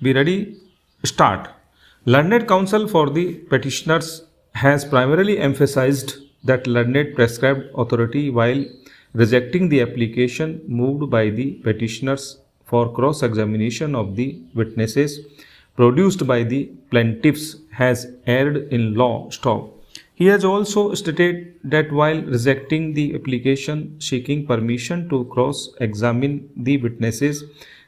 Be ready? Start. Learned counsel for the petitioners has primarily emphasized that learned prescribed authority while rejecting the application moved by the petitioners for cross-examination of the witnesses produced by the plaintiffs has erred in law. Stop. He has also stated that while rejecting the application seeking permission to cross-examine the witnesses,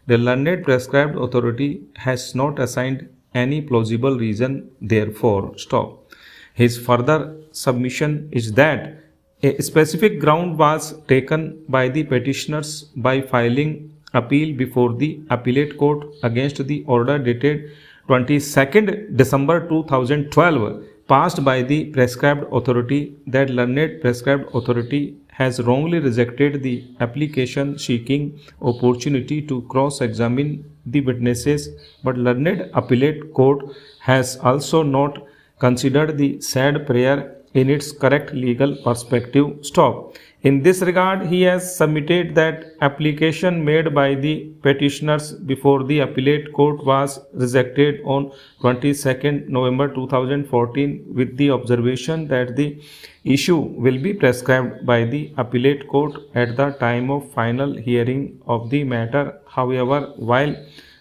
the learned prescribed authority has not assigned any plausible reason therefore. Stop. His further submission is that a specific ground was taken by the petitioners by filing appeal before the appellate court against the order dated 22nd December 2012 passed by the prescribed authority. That learned prescribed authority has wrongly rejected the application seeking opportunity to cross-examine the witnesses, but learned appellate court has also not considered the said prayer in its correct legal perspective. Stop. In this regard, he has submitted that application made by the petitioners before the appellate court was rejected on 22nd November 2014 with the observation that the issue will be prescribed by the appellate court at the time of final hearing of the matter. However, while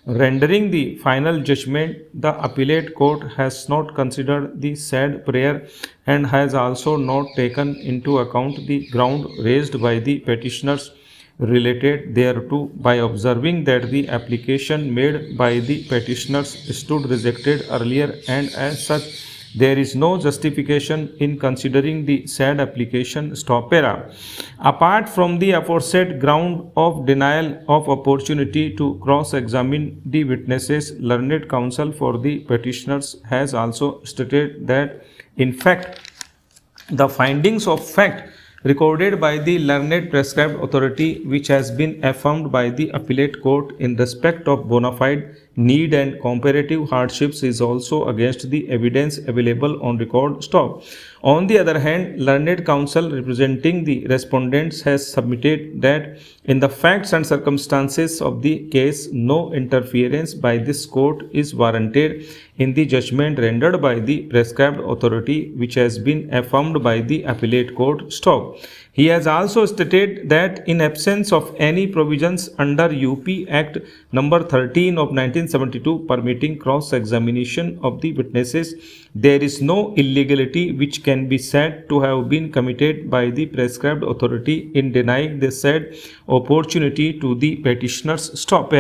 rendering the final judgment, the appellate court has not considered the said prayer and has also not taken into account the ground raised by the petitioners related thereto by observing that the application made by the petitioners stood rejected earlier, and as such there is no justification in considering the said application. Stop. Apart from the aforesaid ground of denial of opportunity to cross-examine the witnesses, learned counsel for the petitioners has also stated that in fact the findings of fact recorded by the learned prescribed authority, which has been affirmed by the appellate court in respect of bona fide need and comparative hardships, is also against the evidence available on record. Stop. On the other hand, learned counsel representing the respondents has submitted that in the facts and circumstances of the case, no interference by this court is warranted in the judgment rendered by the prescribed authority, which has been affirmed by the appellate court. Stop. He has also stated that in absence of any provisions under UP Act number 13 of 1972 permitting cross-examination of the witnesses, there is no illegality which can be said to have been committed by the prescribed authority in denying the said opportunity to the petitioners. Stop.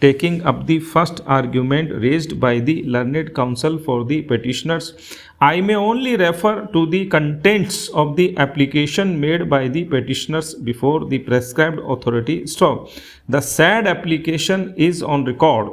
Taking up the first argument raised by the learned counsel for the petitioners, I may only refer to the contents of the application made by the petitioners before the prescribed authority. Stop. The said application is on record.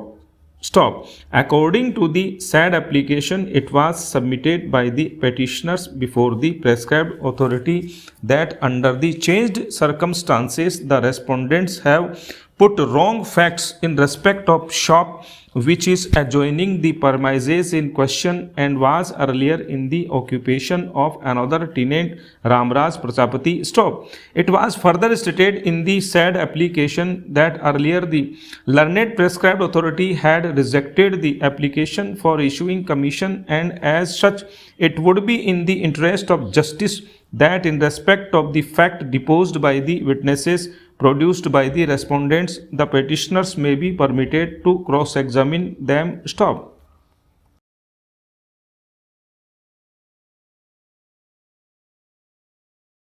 Stop. According to the said application, it was submitted by the petitioners before the prescribed authority that under the changed circumstances, the respondents have put wrong facts in respect of shop which is adjoining the premises in question and was earlier in the occupation of another tenant, Ramraj Prajapati. Stop. It was further stated in the said application that earlier the learned prescribed authority had rejected the application for issuing commission, and as such it would be in the interest of justice that in respect of the fact deposed by the witnesses produced by the respondents, the petitioners may be permitted to cross-examine them. Stop.